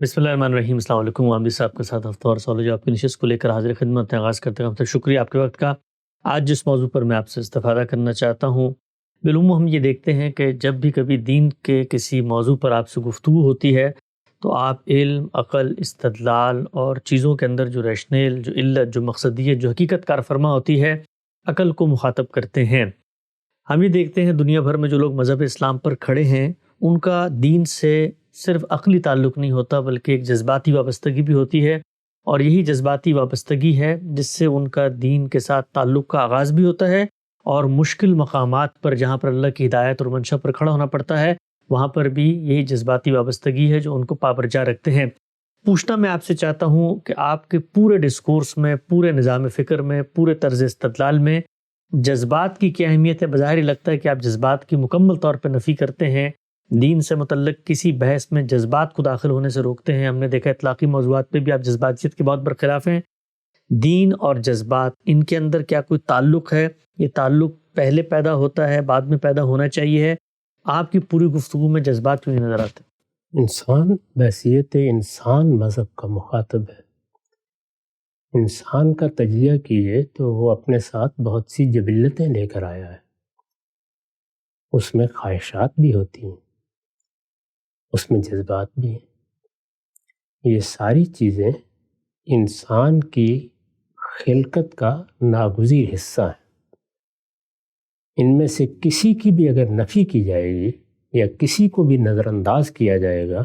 بسم اللہ الرحمن الرحیم۔ السلام علیکم۔ عامر صاحب کے ساتھ ہفتہ اور سالج آپ کی نشست کو لے کر حاضر خدمت ہیں۔ آغاز کرتے ہیں شکریہ آپ کے وقت کا۔ آج جس موضوع پر میں آپ سے استفادہ کرنا چاہتا ہوں، بالعموم ہم یہ دیکھتے ہیں کہ جب بھی کبھی دین کے کسی موضوع پر آپ سے گفتگو ہوتی ہے تو آپ علم، عقل، استدلال اور چیزوں کے اندر جو ریشنل، جو علت، جو مقصدیت، جو حقیقت کار فرما ہوتی ہے، عقل کو مخاطب کرتے ہیں۔ ہم یہ دیکھتے ہیں دنیا بھر میں جو لوگ مذہب اسلام پر کھڑے ہیں، ان کا دین سے صرف عقلی تعلق نہیں ہوتا بلکہ ایک جذباتی وابستگی بھی ہوتی ہے، اور یہی جذباتی وابستگی ہے جس سے ان کا دین کے ساتھ تعلق کا آغاز بھی ہوتا ہے، اور مشکل مقامات پر جہاں پر اللہ کی ہدایت اور منشا پر کھڑا ہونا پڑتا ہے وہاں پر بھی یہی جذباتی وابستگی ہے جو ان کو پابرجا رکھتے ہیں۔ پوچھنا میں آپ سے چاہتا ہوں کہ آپ کے پورے ڈسکورس میں، پورے نظام فکر میں، پورے طرز استدلال میں جذبات کی کیا اہمیت ہے؟ بظاہر لگتا ہے کہ آپ جذبات کی مکمل طور پہ نفی کرتے ہیں، دین سے متعلق کسی بحث میں جذبات کو داخل ہونے سے روکتے ہیں۔ ہم نے دیکھا اطلاقی موضوعات پہ بھی آپ جذباتیت کے بہت برخلاف ہیں۔ دین اور جذبات، ان کے اندر کیا کوئی تعلق ہے؟ یہ تعلق پہلے پیدا ہوتا ہے، بعد میں پیدا ہونا چاہیے؟ آپ کی پوری گفتگو میں جذبات کیوں نہیں نظر آتے؟ انسان بحیثیت انسان مذہب کا مخاطب ہے۔ انسان کا تجزیہ کیے تو وہ اپنے ساتھ بہت سی جبلتیں لے کر آیا ہے۔ اس میں خواہشات بھی ہوتی ہیں، اس میں جذبات بھی ہیں۔ یہ ساری چیزیں انسان کی خلقت کا ناگزیر حصہ ہیں۔ ان میں سے کسی کی بھی اگر نفی کی جائے گی یا کسی کو بھی نظر انداز کیا جائے گا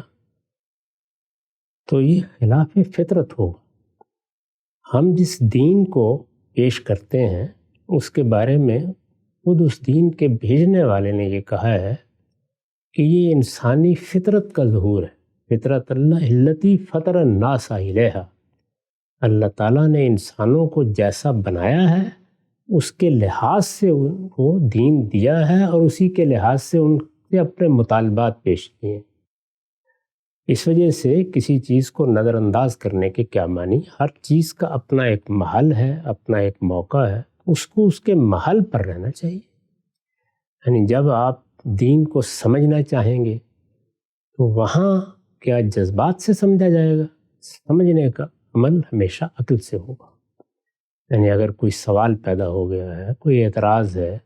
تو یہ خلاف فطرت ہوگا۔ ہم جس دین کو پیش کرتے ہیں اس کے بارے میں خود اس دین کے بھیجنے والے نے یہ کہا ہے کہ یہ انسانی فطرت کا ظہور ہے۔ فطرت اللہ التی فطر الناس علیہا، اللہ تعالیٰ نے انسانوں کو جیسا بنایا ہے اس کے لحاظ سے ان کو دین دیا ہے، اور اسی کے لحاظ سے ان سے اپنے مطالبات پیش کیے۔ اس وجہ سے کسی چیز کو نظر انداز کرنے کے کیا معنی؟ ہر چیز کا اپنا ایک محل ہے، اپنا ایک موقع ہے، اس کو اس کے محل پر رہنا چاہیے۔ یعنی جب آپ دین کو سمجھنا چاہیں گے تو وہاں کیا جذبات سے سمجھا جائے گا؟ سمجھنے کا عمل ہمیشہ عقل سے ہوگا۔ یعنی اگر کوئی سوال پیدا ہو گیا ہے، کوئی اعتراض ہے،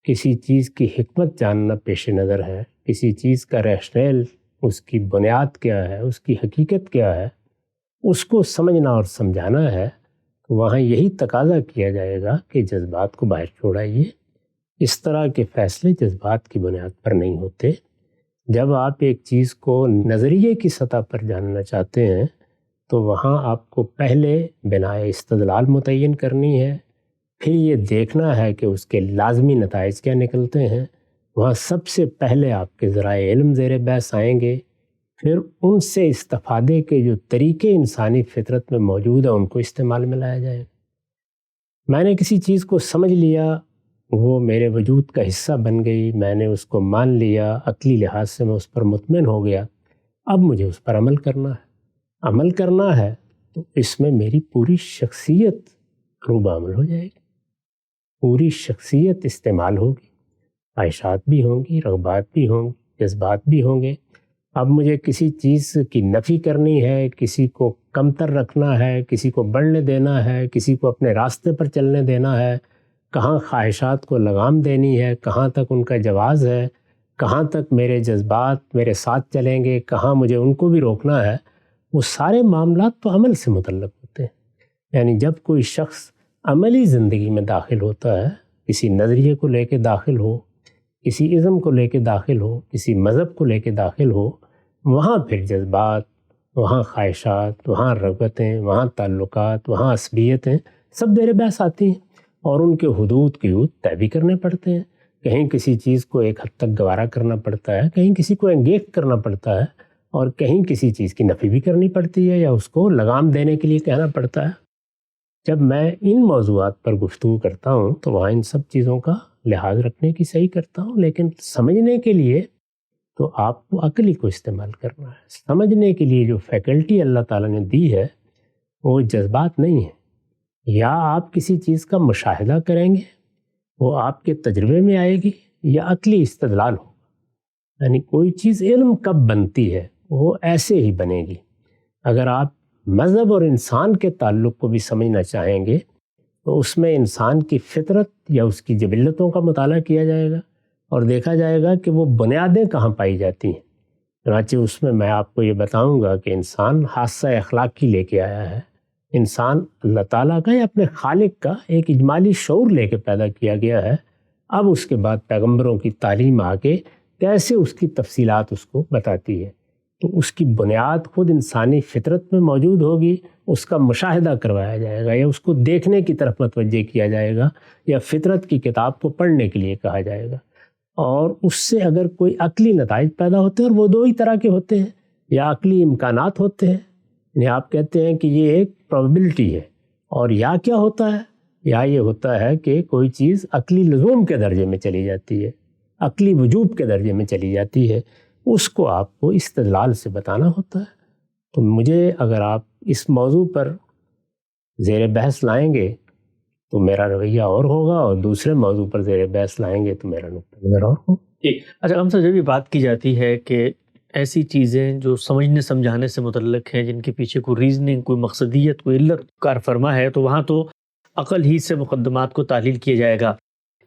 کسی چیز کی حکمت جاننا پیش نظر ہے، کسی چیز کا ریشنل، اس کی بنیاد کیا ہے، اس کی حقیقت کیا ہے، اس کو سمجھنا اور سمجھانا ہے، تو وہاں یہی تقاضا کیا جائے گا کہ جذبات کو باہر چھوڑائیے۔ اس طرح کے فیصلے جذبات کی بنیاد پر نہیں ہوتے۔ جب آپ ایک چیز کو نظریے کی سطح پر جاننا چاہتے ہیں تو وہاں آپ کو پہلے بنائے استدلال متعین کرنی ہے، پھر یہ دیکھنا ہے کہ اس کے لازمی نتائج کیا نکلتے ہیں۔ وہاں سب سے پہلے آپ کے ذرائع علم زیر بحث آئیں گے، پھر ان سے استفادے کے جو طریقے انسانی فطرت میں موجود ہیں ان کو استعمال میں لایا جائے۔ میں نے کسی چیز کو سمجھ لیا، وہ میرے وجود کا حصہ بن گئی، میں نے اس کو مان لیا، عقلی لحاظ سے میں اس پر مطمئن ہو گیا، اب مجھے اس پر عمل کرنا ہے۔ عمل کرنا ہے تو اس میں میری پوری شخصیت روبہ عمل ہو جائے گی، پوری شخصیت استعمال ہوگی، خواہشات بھی ہوں گی، رغبات بھی ہوں گی، جذبات بھی ہوں گے۔ اب مجھے کسی چیز کی نفی کرنی ہے، کسی کو کمتر رکھنا ہے، کسی کو بڑھنے دینا ہے، کسی کو اپنے راستے پر چلنے دینا ہے، کہاں خواہشات کو لگام دینی ہے، کہاں تک ان کا جواز ہے، کہاں تک میرے جذبات میرے ساتھ چلیں گے، کہاں مجھے ان کو بھی روکنا ہے، وہ سارے معاملات تو عمل سے متعلق ہوتے ہیں۔ یعنی جب کوئی شخص عملی زندگی میں داخل ہوتا ہے، کسی نظریے کو لے کے داخل ہو، کسی ازم کو لے کے داخل ہو، کسی مذہب کو لے کے داخل ہو، وہاں پھر جذبات، وہاں خواہشات، وہاں رغبتیں، وہاں تعلقات، وہاں عصبیتیں سب زیر بحث آتی ہیں، اور ان کے حدود طے بھی کرنے پڑتے ہیں۔ کہیں کسی چیز کو ایک حد تک گوارا کرنا پڑتا ہے، کہیں کسی کو انگیخت کرنا پڑتا ہے، اور کہیں کسی چیز کی نفی بھی کرنی پڑتی ہے یا اس کو لگام دینے کے لیے کہنا پڑتا ہے۔ جب میں ان موضوعات پر گفتگو کرتا ہوں تو وہاں ان سب چیزوں کا لحاظ رکھنے کی صحیح کرتا ہوں، لیکن سمجھنے کے لیے تو آپ کو عقل ہی کو استعمال کرنا ہے۔ سمجھنے کے لیے جو فیکلٹی اللہ تعالیٰ نے دی ہے وہ جذبات نہیں ہے۔ یا آپ کسی چیز کا مشاہدہ کریں گے، وہ آپ کے تجربے میں آئے گی، یا عقلی استدلال ہوگا۔ یعنی کوئی چیز علم کب بنتی ہے؟ وہ ایسے ہی بنے گی اگر آپ مذہب اور انسان کے تعلق کو بھی سمجھنا چاہیں گے تو اس میں انسان کی فطرت یا اس کی جبلتوں کا مطالعہ کیا جائے گا اور دیکھا جائے گا کہ وہ بنیادیں کہاں پائی جاتی ہیں۔ چنانچہ اس میں آپ کو یہ بتاؤں گا کہ انسان حادثہ اخلاقی لے کے آیا ہے، انسان اللہ تعالیٰ کا یا اپنے خالق کا ایک اجمالی شعور لے کے پیدا کیا گیا ہے۔ اب اس کے بعد پیغمبروں کی تعلیم آ کے کیسے اس کی تفصیلات اس کو بتاتی ہے، تو اس کی بنیاد خود انسانی فطرت میں موجود ہوگی، اس کا مشاہدہ کروایا جائے گا یا اس کو دیکھنے کی طرف متوجہ کیا جائے گا یا فطرت کی کتاب کو پڑھنے کے لیے کہا جائے گا، اور اس سے اگر کوئی عقلی نتائج پیدا ہوتے ہیں، اور وہ دو ہی طرح کے ہوتے ہیں، یا عقلی امکانات ہوتے ہیں، یعنی آپ کہتے ہیں کہ یہ ایک پروبیبلٹی ہے، اور یا کیا ہوتا ہے، یا یہ ہوتا ہے کہ کوئی چیز عقلی لزوم کے درجے میں چلی جاتی ہے، عقلی وجوب کے درجے میں چلی جاتی ہے، اس کو آپ کو استدلال سے بتانا ہوتا ہے۔ تو مجھے اگر آپ اس موضوع پر زیر بحث لائیں گے تو میرا رویہ اور ہوگا، اور دوسرے موضوع پر زیر بحث لائیں گے تو میرا نقطہ نظر اور ہوگا۔ ٹھیک۔ اچھا ہم سے جب یہ بات کی جاتی ہے کہ ایسی چیزیں جو سمجھنے سمجھانے سے متعلق ہیں، جن کے پیچھے کوئی ریزننگ، کوئی مقصدیت، کوئی علت کار فرما ہے، تو وہاں تو عقل ہی سے مقدمات کو تحلیل کیا جائے گا۔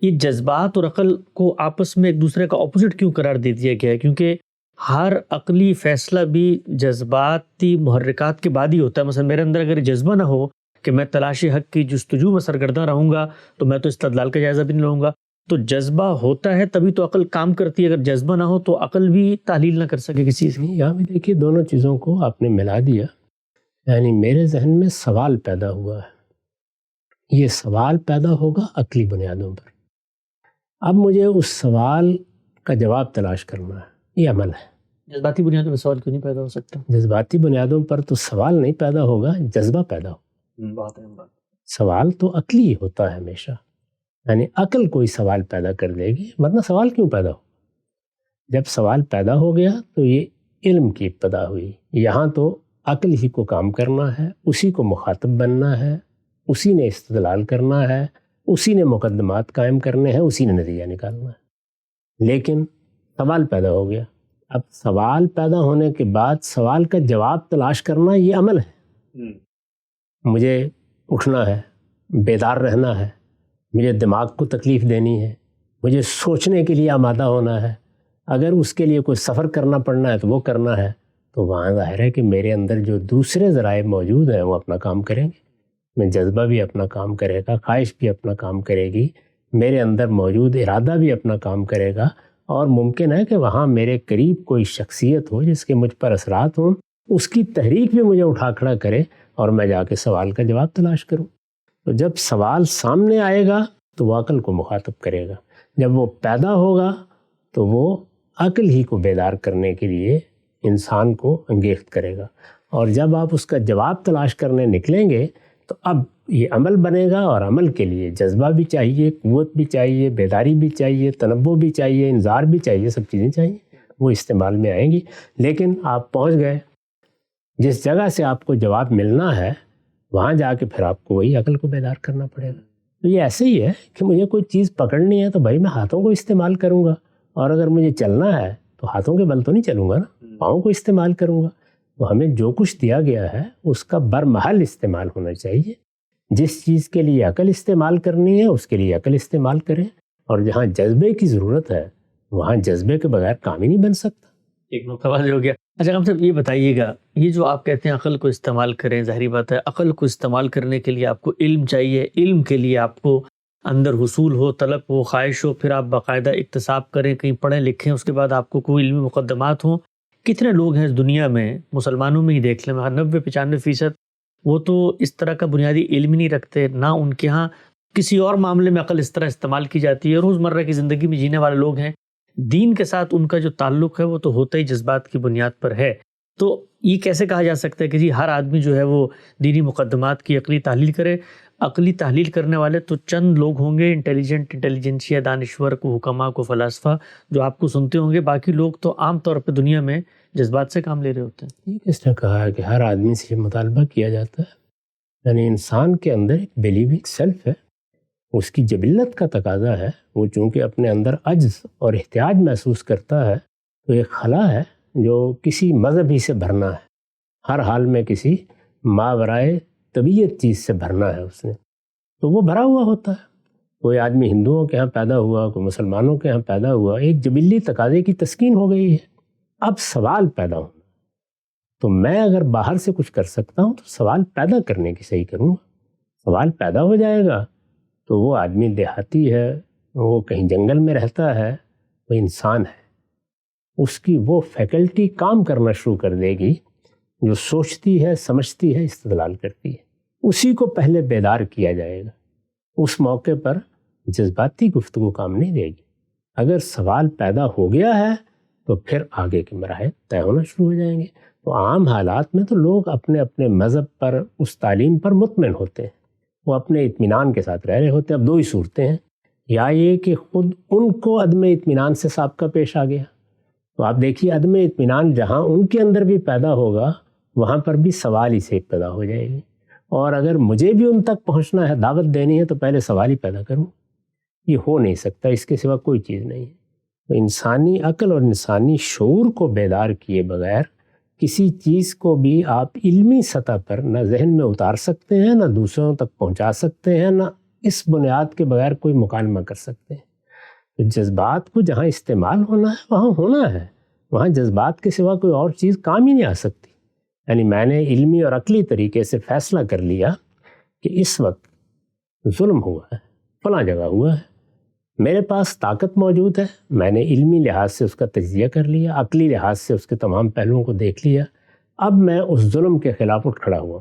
یہ جذبات اور عقل کو آپس میں ایک دوسرے کا اپوزٹ کیوں قرار دے دیا گیا ہے؟ کیونکہ ہر عقلی فیصلہ بھی جذباتی محرکات کے بعد ہی ہوتا ہے۔ مثلا میرے اندر اگر جذبہ نہ ہو کہ میں تلاش حق کی جستجو میں سرگرداں رہوں گا تو میں تو استدلال کا جائزہ بھی نہیں لوں گا۔ تو جذبہ ہوتا ہے تبھی تو عقل کام کرتی ہے، اگر جذبہ نہ ہو تو عقل بھی تحلیل نہ کر سکے کسی چیز کی۔ یہاں بھی دیکھیے دونوں چیزوں کو آپ نے ملا دیا، یعنی میرے ذہن میں سوال پیدا ہوا ہے، یہ سوال پیدا ہوگا عقلی بنیادوں پر، اب مجھے اس سوال کا جواب تلاش کرنا ہے، یہ عمل ہے۔ جذباتی بنیادوں پر سوال کیوں نہیں پیدا ہو سکتا؟ جذباتی بنیادوں پر تو سوال نہیں پیدا ہوگا، جذبہ پیدا ہوگا۔ بات اہم بات۔ سوال تو عقلی ہوتا ہے ہمیشہ، یعنی عقل کوئی سوال پیدا کر دے گی، ورنہ سوال کیوں پیدا ہو؟ جب سوال پیدا ہو گیا تو یہ علم کی ابتدا ہوئی، یہاں تو عقل ہی کو کام کرنا ہے، اسی کو مخاطب بننا ہے، اسی نے استدلال کرنا ہے، اسی نے مقدمات قائم کرنے ہیں، اسی نے نتیجہ نکالنا ہے۔ لیکن سوال پیدا ہو گیا، اب سوال پیدا ہونے کے بعد سوال کا جواب تلاش کرنا یہ عمل ہے۔ مجھے اٹھنا ہے، بیدار رہنا ہے، مجھے دماغ کو تکلیف دینی ہے، مجھے سوچنے کے لیے آمادہ ہونا ہے، اگر اس کے لیے کوئی سفر کرنا پڑنا ہے تو وہ کرنا ہے، تو وہاں ظاہر ہے کہ میرے اندر جو دوسرے ذرائع موجود ہیں وہ اپنا کام کریں گے، میں جذبہ بھی اپنا کام کرے گا، خواہش بھی اپنا کام کرے گی، میرے اندر موجود ارادہ بھی اپنا کام کرے گا، اور ممکن ہے کہ وہاں میرے قریب کوئی شخصیت ہو جس کے مجھ پر اثرات ہوں، اس کی تحریک بھی مجھے اٹھا کھڑا کرے اور میں جا کے سوال کا جواب تلاش کروں۔ تو جب سوال سامنے آئے گا تو وہ عقل کو مخاطب کرے گا، جب وہ پیدا ہوگا تو وہ عقل ہی کو بیدار کرنے کے لیے انسان کو انگیخت کرے گا، اور جب آپ اس کا جواب تلاش کرنے نکلیں گے تو اب یہ عمل بنے گا، اور عمل کے لیے جذبہ بھی چاہیے، قوت بھی چاہیے، بیداری بھی چاہیے، تنبہ بھی چاہیے، انذار بھی چاہیے، سب چیزیں چاہیے، وہ استعمال میں آئیں گی۔ لیکن آپ پہنچ گئے جس جگہ سے آپ کو جواب ملنا ہے، وہاں جا کے پھر آپ کو وہی عقل کو بیدار کرنا پڑے گا۔ تو یہ ایسے ہی ہے کہ مجھے کوئی چیز پکڑنی ہے تو بھائی میں ہاتھوں کو استعمال کروں گا، اور اگر مجھے چلنا ہے تو ہاتھوں کے بل تو نہیں چلوں گا نا، پاؤں کو استعمال کروں گا۔ تو ہمیں جو کچھ دیا گیا ہے اس کا برمحل استعمال ہونا چاہیے، جس چیز کے لیے عقل استعمال کرنی ہے اس کے لیے عقل استعمال کریں، اور جہاں جذبے کی ضرورت ہے وہاں جذبے کے بغیر کام ہی نہیں بن سکتا۔ ایک نقطہ واضح ہو گیا۔ اچھا ہم صاحب یہ بتائیے گا، یہ جو آپ کہتے ہیں عقل کو استعمال کریں، ظاہری بات ہے عقل کو استعمال کرنے کے لیے آپ کو علم چاہیے، علم کے لیے آپ کو اندر حصول ہو، طلب ہو، خواہش ہو، پھر آپ باقاعدہ اکتساب کریں، کہیں پڑھیں لکھیں، اس کے بعد آپ کو کوئی علمی مقدمات ہوں۔ کتنے لوگ ہیں اس دنیا میں، مسلمانوں میں ہی دیکھ لیں، 90-95% وہ تو اس طرح کا بنیادی علم ہی نہیں رکھتے، نہ ان کے ہاں کسی اور معاملے میں عقل اس طرح استعمال کی جاتی ہے۔ روزمرہ کی زندگی میں جینے والے لوگ ہیں، دین کے ساتھ ان کا جو تعلق ہے وہ تو ہوتا ہی جذبات کی بنیاد پر ہے۔ تو یہ کیسے کہا جا سکتا ہے کہ جی ہر آدمی جو ہے وہ دینی مقدمات کی عقلی تحلیل کرے؟ عقلی تحلیل کرنے والے تو چند لوگ ہوں گے، انٹیلیجنشیا، دانشور کو، حکما کو، فلاسفہ، جو آپ کو سنتے ہوں گے، باقی لوگ تو عام طور پہ دنیا میں جذبات سے کام لے رہے ہوتے ہیں۔ یہ کس نے کہا ہے کہ ہر آدمی سے یہ مطالبہ کیا جاتا ہے؟ یعنی انسان کے اندر ایک بلیونگ سیلف ہے، اس کی جبلت کا تقاضا ہے، وہ چونکہ اپنے اندر عجز اور احتیاج محسوس کرتا ہے، تو ایک خلا ہے جو کسی مذہب ہی سے بھرنا ہے۔ ہر حال میں کسی ماورائے طبیعت چیز سے بھرنا ہے اس نے، تو وہ بھرا ہوا ہوتا ہے۔ کوئی آدمی ہندوؤں کے ہاں پیدا ہوا، کوئی مسلمانوں کے ہاں پیدا ہوا، ایک جبلی تقاضے کی تسکین ہو گئی ہے۔ اب سوال پیدا ہونا، تو میں اگر باہر سے کچھ کر سکتا ہوں تو سوال پیدا کرنے کی صحیح کروں گا۔ سوال پیدا ہو جائے گا تو وہ آدمی دیہاتی ہے، وہ کہیں جنگل میں رہتا ہے، وہ انسان ہے، اس کی وہ فیکلٹی کام کرنا شروع کر دے گی جو سوچتی ہے، سمجھتی ہے، استدلال کرتی ہے۔ اسی کو پہلے بیدار کیا جائے گا۔ اس موقع پر جذباتی گفتگو کام نہیں دے گی۔ اگر سوال پیدا ہو گیا ہے تو پھر آگے کے مراحل طے ہونا شروع ہو جائیں گے۔ تو عام حالات میں تو لوگ اپنے اپنے مذہب پر، اس تعلیم پر مطمئن ہوتے ہیں، وہ اپنے اطمینان کے ساتھ رہ رہے ہوتے ہیں۔ اب دو ہی صورتیں ہیں، یا یہ کہ خود ان کو عدم اطمینان سے سابقہ پیش آ گیا، تو آپ دیکھیے عدم اطمینان جہاں ان کے اندر بھی پیدا ہوگا وہاں پر بھی سوال ہی سے پیدا ہو جائے گی۔ اور اگر مجھے بھی ان تک پہنچنا ہے، دعوت دینی ہے، تو پہلے سوال ہی پیدا کروں۔ یہ ہو نہیں سکتا، اس کے سوا کوئی چیز نہیں ہے۔ تو انسانی عقل اور انسانی شعور کو بیدار کیے بغیر کسی چیز کو بھی آپ علمی سطح پر نہ ذہن میں اتار سکتے ہیں، نہ دوسروں تک پہنچا سکتے ہیں، نہ اس بنیاد کے بغیر کوئی مکالمہ کر سکتے ہیں۔ تو جذبات کو جہاں استعمال ہونا ہے وہاں ہونا ہے، وہاں جذبات کے سوا کوئی اور چیز کام ہی نہیں آ سکتی۔ یعنی میں نے علمی اور عقلی طریقے سے فیصلہ کر لیا کہ اس وقت ظلم ہوا ہے، فلاں جگہ ہوا ہے، میرے پاس طاقت موجود ہے، میں نے علمی لحاظ سے اس کا تجزیہ کر لیا، عقلی لحاظ سے اس کے تمام پہلوؤں کو دیکھ لیا، اب میں اس ظلم کے خلاف اٹھ کھڑا ہوا۔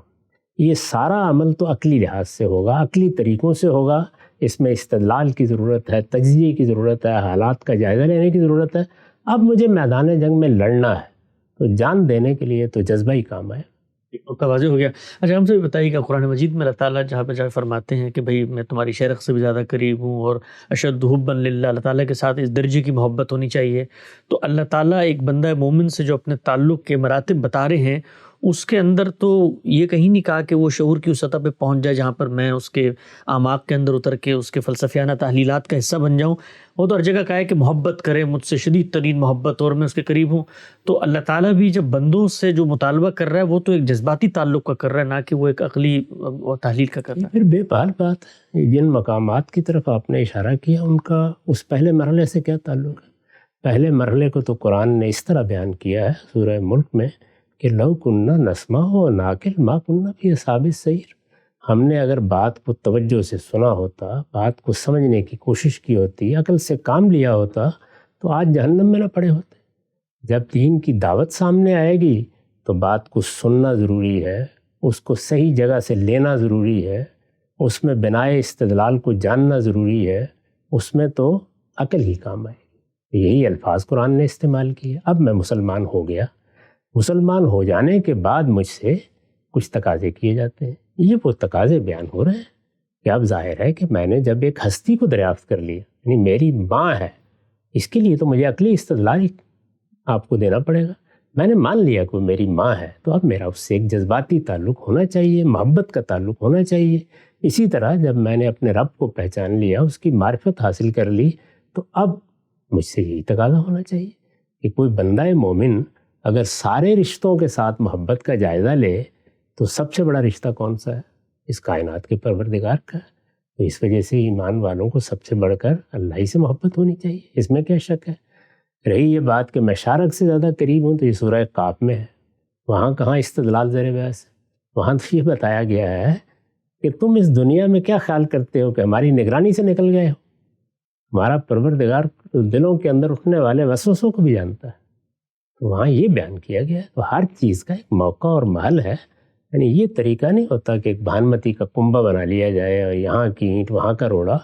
یہ سارا عمل تو عقلی لحاظ سے ہوگا، عقلی طریقوں سے ہوگا، اس میں استدلال کی ضرورت ہے، تجزیے کی ضرورت ہے، حالات کا جائزہ لینے کی ضرورت ہے۔ اب مجھے میدان جنگ میں لڑنا ہے تو جان دینے کے لیے تو جذبہ ہی کام آئے۔ واضح ہو گیا۔ اچھا ہم سے بتائیے کہ قرآن مجید میں اللہ تعالیٰ جہاں پہ جا فرماتے ہیں کہ بھئی میں تمہاری شرخ سے بھی زیادہ قریب ہوں اور اشد حبا للہ، اللہ تعالیٰ کے ساتھ اس درجے کی محبت ہونی چاہیے، تو اللہ تعالیٰ ایک بندہ مومن سے جو اپنے تعلق کے مراتب بتا رہے ہیں اس کے اندر تو یہ کہیں نہیں کہا کہ وہ شعور کی اس سطح پہ پہنچ جائے جہاں پر میں اس کے اعماق کے اندر اتر کے اس کے فلسفیانہ تحلیلات کا حصہ بن جاؤں۔ وہ تو ہر جگہ کہا ہے کہ محبت کرے مجھ سے شدید ترین محبت اور میں اس کے قریب ہوں۔ تو اللہ تعالیٰ بھی جب بندوں سے جو مطالبہ کر رہا ہے وہ تو ایک جذباتی تعلق کا کر رہا ہے، نہ کہ وہ ایک عقلی اور تحلیل کا کر رہا ہے۔ پھر بے بال بات ہے، جن مقامات کی طرف آپ نے اشارہ کیا ان کا اس پہلے مرحلے سے کیا تعلق ہے؟ پہلے مرحلے کو تو قرآن نے اس طرح بیان کیا ہے سورہ ملک میں کہ لو کننا نسمع و ناقل ما کننا فی اصحاب السعیر۔ ہم نے اگر بات کو توجہ سے سنا ہوتا، بات کو سمجھنے کی کوشش کی ہوتی، عقل سے کام لیا ہوتا، تو آج جہنم میں نہ پڑے ہوتے۔ جب دین کی دعوت سامنے آئے گی تو بات کو سننا ضروری ہے، اس کو صحیح جگہ سے لینا ضروری ہے، اس میں بنائے استدلال کو جاننا ضروری ہے، اس میں تو عقل ہی کام آئے گی۔ یہی الفاظ قرآن نے استعمال کیے۔ اب میں مسلمان ہو گیا، مسلمان ہو جانے کے بعد مجھ سے کچھ تقاضے کیے جاتے ہیں، یہ وہ تقاضے بیان ہو رہے ہیں کہ اب ظاہر ہے کہ میں نے جب ایک ہستی کو دریافت کر لیا، یعنی میری ماں ہے، اس کے لیے تو مجھے عقلی استدلال آپ کو دینا پڑے گا۔ میں نے مان لیا کہ وہ میری ماں ہے، تو اب میرا اس سے ایک جذباتی تعلق ہونا چاہیے، محبت کا تعلق ہونا چاہیے۔ اسی طرح جب میں نے اپنے رب کو پہچان لیا، اس کی معرفت حاصل کر لی، تو اب مجھ سے یہی تقاضا ہونا چاہیے کہ کوئی بندہ مومن اگر سارے رشتوں کے ساتھ محبت کا جائزہ لے تو سب سے بڑا رشتہ کون سا ہے؟ اس کائنات کے پروردگار کا ہے۔ تو اس وجہ سے ایمان والوں کو سب سے بڑھ کر اللہ ہی سے محبت ہونی چاہیے، اس میں کیا شک ہے؟ رہی یہ بات کہ میں شارک سے زیادہ قریب ہوں، تو یہ سورہ قاف میں ہے، وہاں کہاں استدلال زیر بحث ہے؟ وہاں تو یہ بتایا گیا ہے کہ تم اس دنیا میں کیا خیال کرتے ہو کہ ہماری نگرانی سے نکل گئے ہو؟ ہمارا پروردگار دلوں کے اندر اٹھنے والے وسوسوں کو بھی جانتا ہے۔ تو وہاں یہ بیان کیا گیا ہے۔ تو ہر چیز کا ایک موقع اور محل ہے، یعنی یہ طریقہ نہیں ہوتا کہ ایک بھانمتی کا کنبہ بنا لیا جائے اور یہاں کی اینٹ وہاں کا روڑا،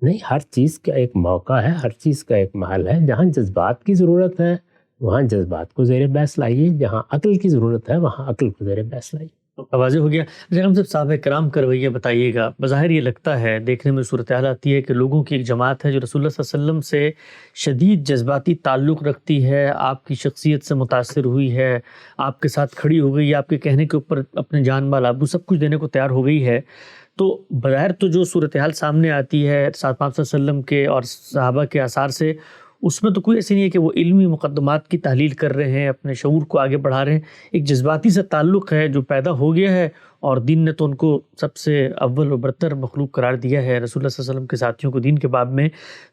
نہیں، ہر چیز کا ایک موقع ہے، ہر چیز کا ایک محل ہے۔ جہاں جذبات کی ضرورت ہے وہاں جذبات کو زیر بحث لائیے، جہاں عقل کی ضرورت ہے وہاں عقل کو زیر بحث لائیے۔ واضح ہو گیا۔ ہم سب صحابہ کرام کا رویہ بتائیے گا۔ بظاہر یہ لگتا ہے، دیکھنے میں صورتحال آتی ہے کہ لوگوں کی ایک جماعت ہے جو رسول اللہ صلی اللہ علیہ وسلم سے شدید جذباتی تعلق رکھتی ہے، آپ کی شخصیت سے متاثر ہوئی ہے، آپ کے ساتھ کھڑی ہو گئی، آپ کے کہنے کے اوپر اپنے جان مال آبرو سب کچھ دینے کو تیار ہو گئی ہے۔ تو بظاہر تو جو صورتحال سامنے آتی ہے 4 5 وسلم کے اور صحابہ کے آثار سے، اس میں تو کوئی ایسی نہیں ہے کہ وہ علمی مقدمات کی تحلیل کر رہے ہیں، اپنے شعور کو آگے بڑھا رہے ہیں. ایک جذباتی سا تعلق ہے جو پیدا ہو گیا ہے، اور دین نے تو ان کو سب سے اول و برتر مخلوق قرار دیا ہے، رسول اللہ صلی اللہ علیہ وسلم کے ساتھیوں کو دین کے باب میں.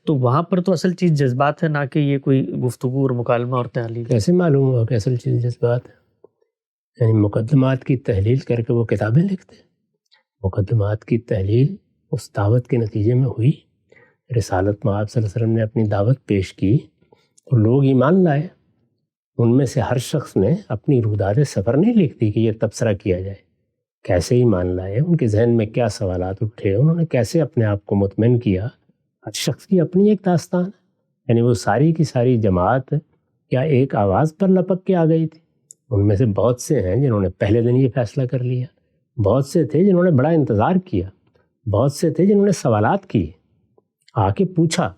تو وہاں پر تو اصل چیز جذبات ہے، نہ کہ یہ کوئی گفتگو اور مکالمہ اور تحلیل. کیسے معلوم ہوا کہ اصل چیز جذبات ہے؟ یعنی مقدمات کی تحلیل کر کے وہ کتابیں لکھتے ہیں. مقدمات کی تحلیل اس دعوت کے نتیجے میں ہوئی. رسالت میں آپ صلی اللہ علیہ وسلم نے اپنی دعوت پیش کی تو لوگ ایمان لائے. ان میں سے ہر شخص نے اپنی روداد سفر نہیں لکھ دی کہ یہ تبصرہ کیا جائے. کیسے ایمان لائے، ان کے ذہن میں کیا سوالات اٹھے، انہوں نے کیسے اپنے آپ کو مطمئن کیا. ہر شخص کی اپنی ایک داستان ہے. یعنی وہ ساری کی ساری جماعت کیا ایک آواز پر لپک کے آ گئی تھی؟ ان میں سے بہت سے ہیں جنہوں نے پہلے دن یہ فیصلہ کر لیا، بہت سے تھے جنہوں نے بڑا انتظار کیا، بہت سے تھے جنہوں نے سوالات کیے، آ کے پوچھا.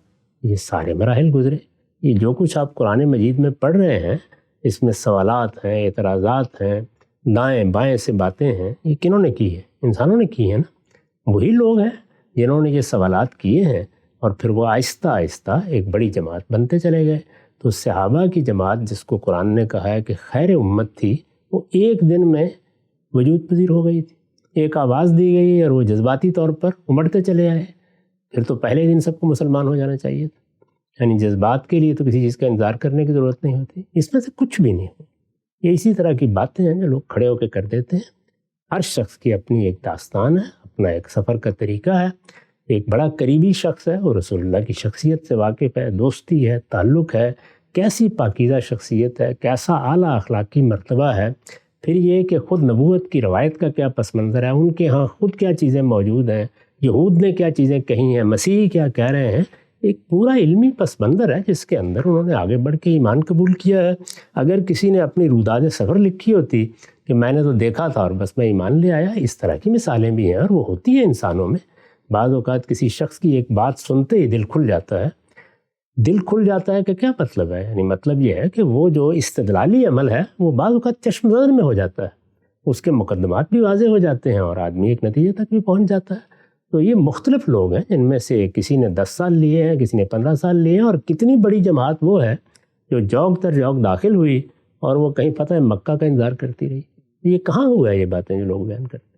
یہ سارے مراحل گزرے. یہ جو کچھ آپ قرآن مجید میں پڑھ رہے ہیں اس میں سوالات ہیں، اعتراضات ہیں، دائیں بائیں سے باتیں ہیں. یہ کنہوں نے کی ہے؟ انسانوں نے کی ہے نا. وہی لوگ ہیں جنہوں نے یہ سوالات کیے ہیں، اور پھر وہ آہستہ آہستہ ایک بڑی جماعت بنتے چلے گئے. تو صحابہ کی جماعت جس کو قرآن نے کہا ہے کہ خیر امت تھی، وہ ایک دن میں وجود پذیر ہو گئی تھی. ایک آواز دی گئی اور وہ جذباتی طور پر امڑتے چلے آئے. پھر تو پہلے دن سب کو مسلمان ہو جانا چاہیے تھا. یعنی جذبات کے لیے تو کسی چیز کا انتظار کرنے کی ضرورت نہیں ہوتی. اس میں سے کچھ بھی نہیں ہو. یہ اسی طرح کی باتیں ہیں جو لوگ کھڑے ہو کے کر دیتے ہیں. ہر شخص کی اپنی ایک داستان ہے، اپنا ایک سفر کا طریقہ ہے. ایک بڑا قریبی شخص ہے، وہ رسول اللہ کی شخصیت سے واقف ہے، دوستی ہے، تعلق ہے، کیسی پاکیزہ شخصیت ہے، کیسا اعلیٰ اخلاقی مرتبہ ہے. پھر یہ کہ خود نبوت کی روایت کا کیا پس منظر ہے، ان کے ہاں خود کیا چیزیں موجود ہیں، یہود نے کیا چیزیں کہی ہیں، مسیح کیا کہہ رہے ہیں. ایک پورا علمی پس منظر ہے جس کے اندر انہوں نے آگے بڑھ کے ایمان قبول کیا ہے. اگر کسی نے اپنی روداد سفر لکھی ہوتی کہ میں نے تو دیکھا تھا اور بس میں ایمان لے آیا، اس طرح کی مثالیں بھی ہیں اور وہ ہوتی ہیں انسانوں میں. بعض اوقات کسی شخص کی ایک بات سنتے ہی دل کھل جاتا ہے. دل کھل جاتا ہے کہ کیا مطلب ہے؟ یعنی مطلب یہ ہے کہ وہ جو استدلالی عمل ہے وہ بعض اوقات چشم زد میں ہو جاتا ہے، اس کے مقدمات بھی واضح ہو جاتے ہیں اور آدمی ایک نتیجے تک بھی پہنچ جاتا ہے. تو یہ مختلف لوگ ہیں جن میں سے کسی نے 10 سال لیے ہیں، کسی نے 15 سال لیے ہیں، اور کتنی بڑی جماعت وہ ہے جو جوگ در جوگ داخل ہوئی اور وہ کہیں فتح مکہ کا انتظار کرتی رہی. یہ کہاں ہوا ہے یہ باتیں جو لوگ بیان کرتے ہیں؟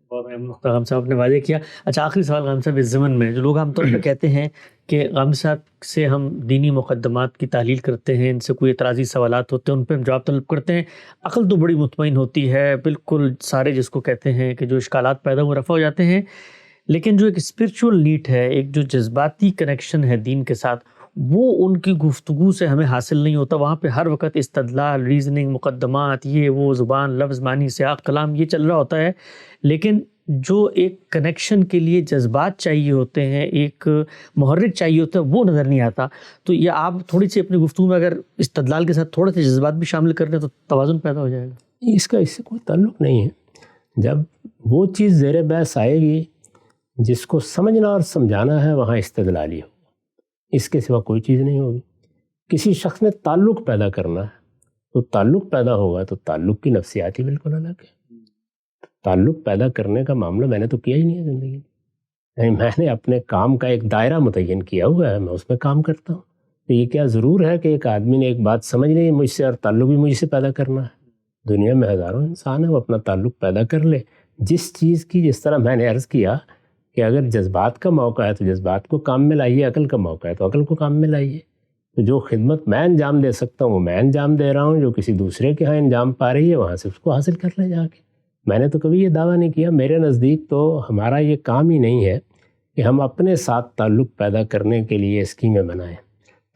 غام صاحب نے واضح کیا. اچھا، آخری سوال غام صاحب، اس زمن میں جو لوگ عام طور پر کہتے ہیں کہ غام صاحب سے ہم دینی مقدمات کی تحلیل کرتے ہیں، ان سے کوئی اعتراضی سوالات ہوتے ہیں، ان پہ ہم جواب طلب کرتے ہیں، عقل تو بڑی مطمئن ہوتی ہے، بالکل سارے جس کو کہتے ہیں کہ جو اشکالات پیدا وہ رفع ہو جاتے ہیں، لیکن جو ایک اسپرچول نیٹ ہے، ایک جو جذباتی کنیکشن ہے دین کے ساتھ، وہ ان کی گفتگو سے ہمیں حاصل نہیں ہوتا. وہاں پہ ہر وقت استدلال، ریزننگ، مقدمات، یہ وہ، زبان، لفظ، معنی، سیاق، کلام، یہ چل رہا ہوتا ہے. لیکن جو ایک کنیکشن کے لیے جذبات چاہیے ہوتے ہیں، ایک محرک چاہیے ہوتا ہے، وہ نظر نہیں آتا. تو یہ آپ تھوڑی سی اپنی گفتگو میں اگر استدلال کے ساتھ تھوڑے سے جذبات بھی شامل کر دیں تو توازن پیدا ہو جائے گا. اس سے کوئی تعلق نہیں ہے. جب وہ چیز زیر بحث آئے گی جس کو سمجھنا اور سمجھانا ہے، وہاں استدلالی ہوگا، اس کے سوا کوئی چیز نہیں ہوگی. کسی شخص نے تعلق پیدا کرنا ہے تو تعلق پیدا ہوگا، تو تعلق کی نفسیات ہی بالکل الگ ہے. تعلق پیدا کرنے کا معاملہ میں نے تو کیا ہی نہیں ہے زندگی میں. یعنی میں نے اپنے کام کا ایک دائرہ متعین کیا ہوا ہے، میں اس میں کام کرتا ہوں. تو یہ کیا ضرور ہے کہ ایک آدمی نے ایک بات سمجھ لی مجھ سے اور تعلق بھی مجھ سے پیدا کرنا ہے؟ دنیا میں ہزاروں انسان ہیں، وہ اپنا تعلق پیدا کر لے. جس چیز کی، جس طرح میں نے عرض کیا کہ اگر جذبات کا موقع ہے تو جذبات کو کام میں لائیے، عقل کا موقع ہے تو عقل کو کام میں لائیے. تو جو خدمت میں انجام دے سکتا ہوں وہ میں انجام دے رہا ہوں، جو کسی دوسرے کے ہاں انجام پا رہی ہے وہاں سے اس کو حاصل کر لے جا کے. میں نے تو کبھی یہ دعویٰ نہیں کیا. میرے نزدیک تو ہمارا یہ کام ہی نہیں ہے کہ ہم اپنے ساتھ تعلق پیدا کرنے کے لیے اسکیمیں بنائیں.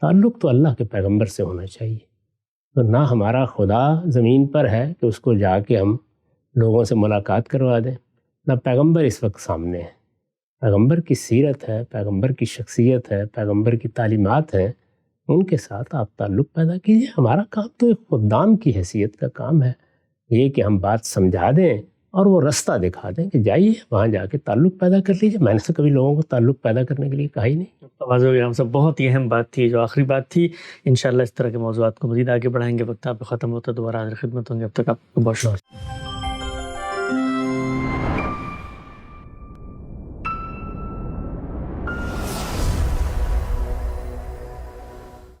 تعلق تو اللہ کے پیغمبر سے ہونا چاہیے. تو نہ ہمارا خدا زمین پر ہے کہ اس کو جا کے ہم لوگوں سے ملاقات کروا دیں، نہ پیغمبر اس وقت سامنے ہے. پیغمبر کی سیرت ہے، پیغمبر کی شخصیت ہے، پیغمبر کی تعلیمات ہیں، ان کے ساتھ آپ تعلق پیدا کیجیے. ہمارا کام تو ایک خدام کی حیثیت کا کام ہے، یہ کہ ہم بات سمجھا دیں اور وہ رستہ دکھا دیں کہ جائیے وہاں جا کے تعلق پیدا کر لیجیے. میں نے تو کبھی لوگوں کو تعلق پیدا کرنے کے لیے کہا ہی نہیں. ہم سب بہت ہی اہم بات تھی، جو آخری بات تھی. انشاءاللہ اس طرح کے موضوعات کو مزید آگے بڑھائیں گے. وقت آپ ختم ہوتا ہے، دوبارہ حاضر خدمت ہوں گے. اب تک آپ کو بہت شکریہ.